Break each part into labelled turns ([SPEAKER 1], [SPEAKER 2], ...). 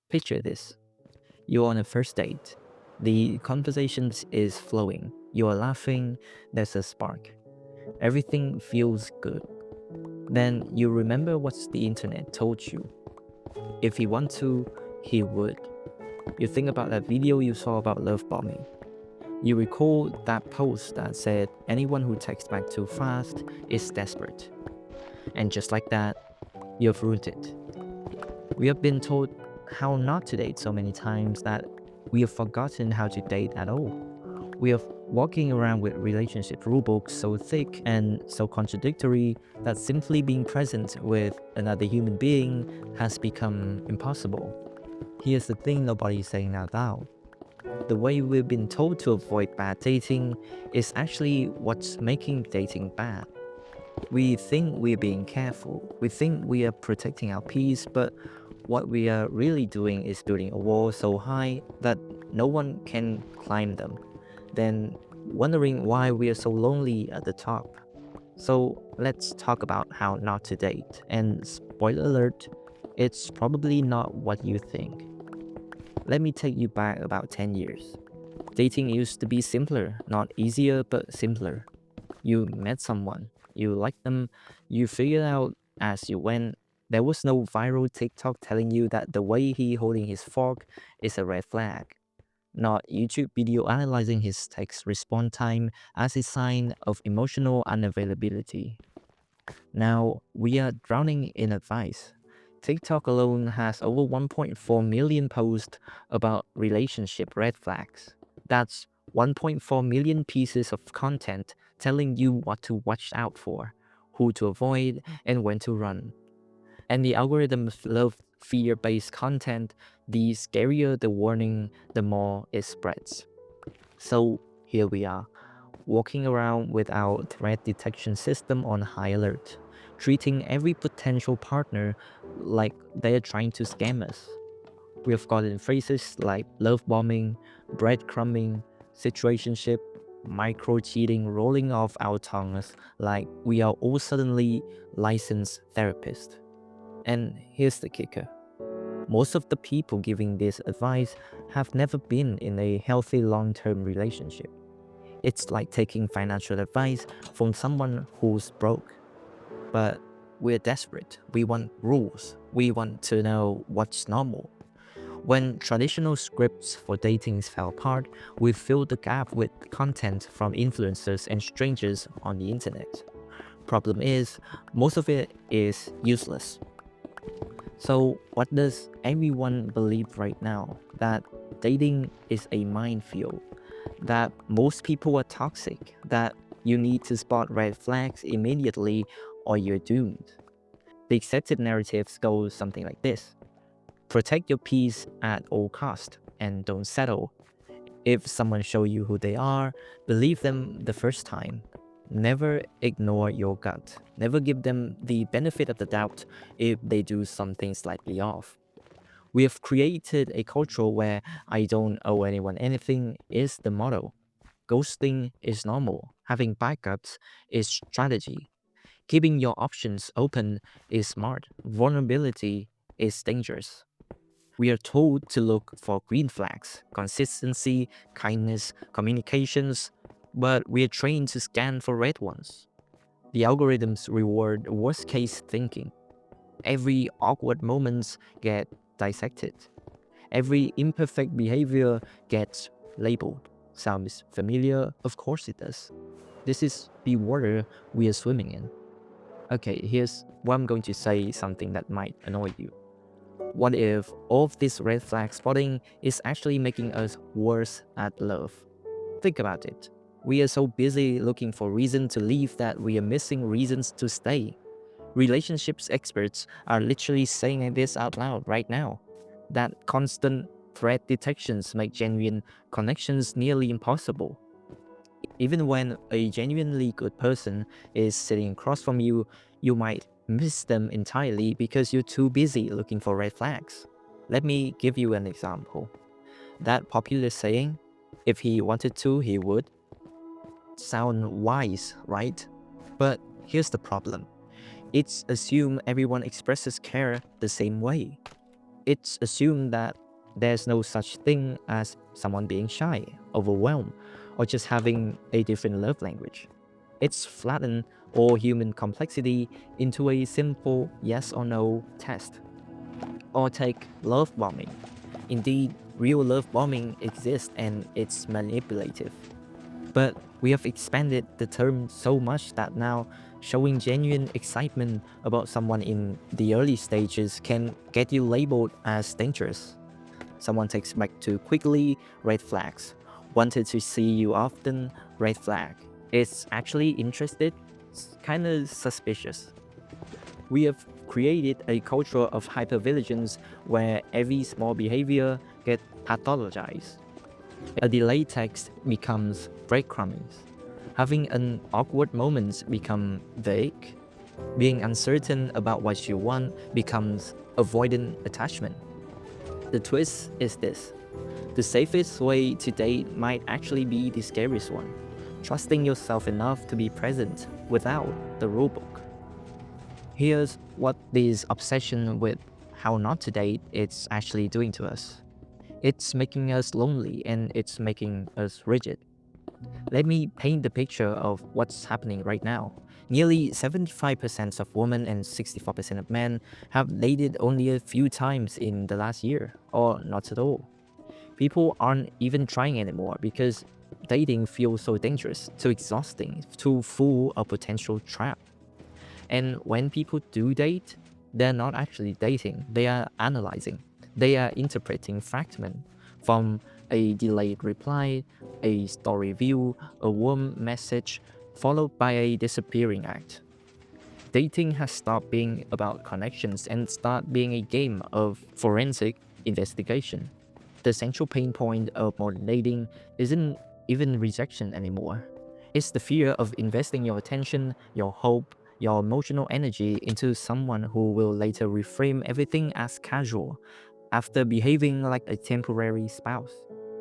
[SPEAKER 1] Picture this. You're on a first date. The conversation is flowing. You are laughing. There's a spark. Everything feels good. Then you remember what the internet told you. If he want to, he would. You think about that video you saw about love bombing. You recall that post that said anyone who texts back too fast is desperate. And just like that, you've ruined it. We have been told how not to date so many times that we have forgotten how to date at all. We are walking around with relationship rulebooks so thick and so contradictory that simply being present with another human being has become impossible. Here's the thing nobody's saying out loud. The way we've been told to avoid bad dating is actually what's making dating bad. We think we're being careful, we think we are protecting our peace, but what we are really doing is building a wall so high that no one can climb them, then wondering why we are so lonely at the top. So let's talk about how not to date. And spoiler alert, it's probably not what you think. Let me take you back about 10 years. Dating used to be simpler, not easier, but simpler. You met someone, you liked them, you figured out as you went. There was no viral TikTok telling you that the way he holding his fork is a red flag. Not YouTube video analyzing his text response time as a sign of emotional unavailability. Now we are drowning in advice. TikTok alone has over 1.4 million posts about relationship red flags. That's 1.4 million pieces of content telling you what to watch out for, who to avoid, and when to run. And the algorithms love fear based content. The scarier the warning, the more it spreads. So here we are, walking around with our threat detection system on high alert, treating every potential partner like they're trying to scam us. We have gotten phrases like love bombing, breadcrumbing, situationship, micro cheating rolling off our tongues like we are all suddenly licensed therapists. And here's the kicker. Most of the people giving this advice have never been in a healthy long term relationship. It's like taking financial advice from someone who's broke. But we're desperate. We want rules. We want to know what's normal. When traditional scripts for datings fell apart, we filled the gap with content from influencers and strangers on the internet. Problem is, most of it is useless. So, what does everyone believe right now? That dating is a minefield, that most people are toxic, that you need to spot red flags immediately or you're doomed. The accepted narratives go something like this: protect your peace at all cost and don't settle. If someone show you who they are, believe them the first time. Never ignore your gut. Never give them the benefit of the doubt if they do something slightly off. We have created a culture where I don't owe anyone anything is the motto. Ghosting is normal. Having backups is strategy. Keeping your options open is smart. Vulnerability is dangerous. We are told to look for green flags, consistency, kindness, communications, but we are trained to scan for red ones. The algorithms reward worst case thinking. Every awkward moments get dissected. Every imperfect behavior gets labeled. Sounds familiar? Of course it does. This is the water we are swimming in. Okay, here's what I'm going to say, something that might annoy you. What if all of this red flag spotting is actually making us worse at love? Think about it. We are so busy looking for reason to leave that we are missing reasons to stay. Relationships experts are literally saying this out loud right now. That constant threat detections make genuine connections nearly impossible. Even when a genuinely good person is sitting across from you, you might miss them entirely because you're too busy looking for red flags. Let me give you an example. That popular saying, if he wanted to, he would, sound wise, right? But here's the problem. It's assumed everyone expresses care the same way. It's assumed that there's no such thing as someone being shy, overwhelmed, or just having a different love language. It's flattened all human complexity into a simple yes or no test. Or take love bombing. Indeed, real love bombing exists and it's manipulative. But we have expanded the term so much that now showing genuine excitement about someone in the early stages can get you labeled as dangerous. Someone takes back too quickly, red flags. Wanted to see you often, red flag. Is actually interested, kind of suspicious. We have created a culture of hypervigilance where every small behavior gets pathologized. A delayed text becomes breadcrumbs. Having an awkward moment become vague. Being uncertain about what you want becomes avoidant attachment. The twist is this. The safest way to date might actually be the scariest one. Trusting yourself enough to be present without the rulebook. Here's what this obsession with how not to date is actually doing to us. It's making us lonely and it's making us rigid. Let me paint the picture of what's happening right now. Nearly 75% of women and 64% of men have dated only a few times in the last year, or not at all. People aren't even trying anymore because dating feels so dangerous, too exhausting, too full of potential trap. And when people do date, they're not actually dating, they are analyzing. They are interpreting fragment from a delayed reply, a story view, a warm message, followed by a disappearing act. Dating has stopped being about connections and started being a game of forensic investigation. The central pain point of modern dating isn't even rejection anymore. It's the fear of investing your attention, your hope, your emotional energy into someone who will later reframe everything as casual after behaving like a temporary spouse.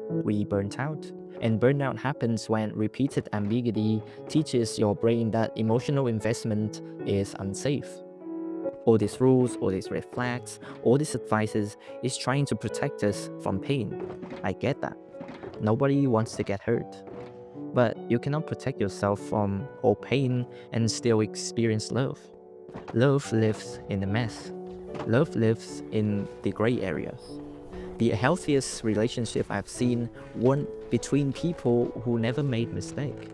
[SPEAKER 1] We burnt out. And burnout happens when repeated ambiguity teaches your brain that emotional investment is unsafe. All these rules, all these red flags, all these advices is trying to protect us from pain. I get that. Nobody wants to get hurt. But you cannot protect yourself from all pain and still experience love. Love lives in the mess. Love lives in the gray areas. The healthiest relationship I've seen weren't between people who never made mistake.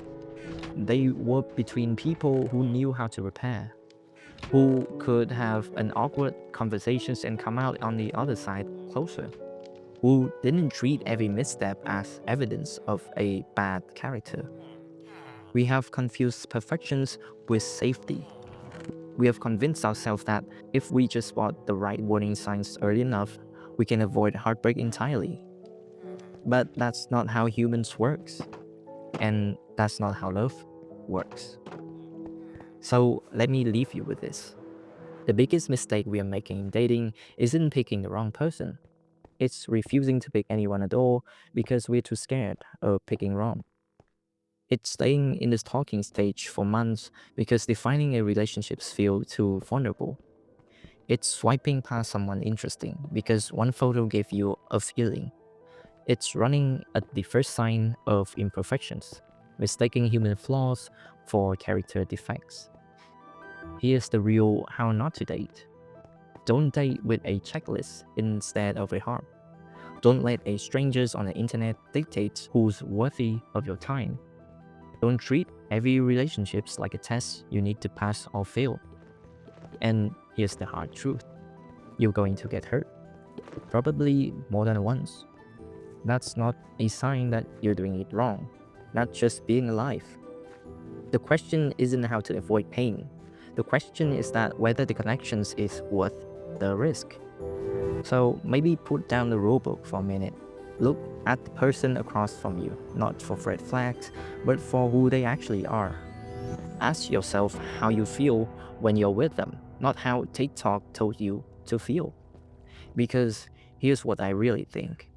[SPEAKER 1] They were between people who knew how to repair, who could have an awkward conversations and come out on the other side closer, who didn't treat every misstep as evidence of a bad character. We have confused perfections with safety. We have convinced ourselves that if we just spot the right warning signs early enough, we can avoid heartbreak entirely. But that's not how humans works, and that's not how love works. So let me leave you with this. The biggest mistake we are making in dating isn't picking the wrong person. It's refusing to pick anyone at all because we're too scared of picking wrong. It's staying in this talking stage for months because defining a relationship feels too vulnerable. It's swiping past someone interesting because one photo gave you a feeling. It's running at the first sign of imperfections, mistaking human flaws for character defects. Here's the real how not to date. Don't date with a checklist instead of a heart. Don't let a strangers on the internet dictate who's worthy of your time. Don't treat every relationship like a test you need to pass or fail. And here's the hard truth. You're going to get hurt. Probably more than once. That's not a sign that you're doing it wrong, not just being alive. The question isn't how to avoid pain. The question is that whether the connections is worth the risk. So maybe put down the rulebook for a minute. Look at the person across from you, not for red flags, but for who they actually are. Ask yourself how you feel when you're with them, not how TikTok told you to feel. Because here's what I really think.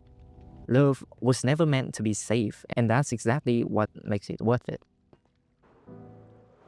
[SPEAKER 1] Love was never meant to be safe, and that's exactly what makes it worth it.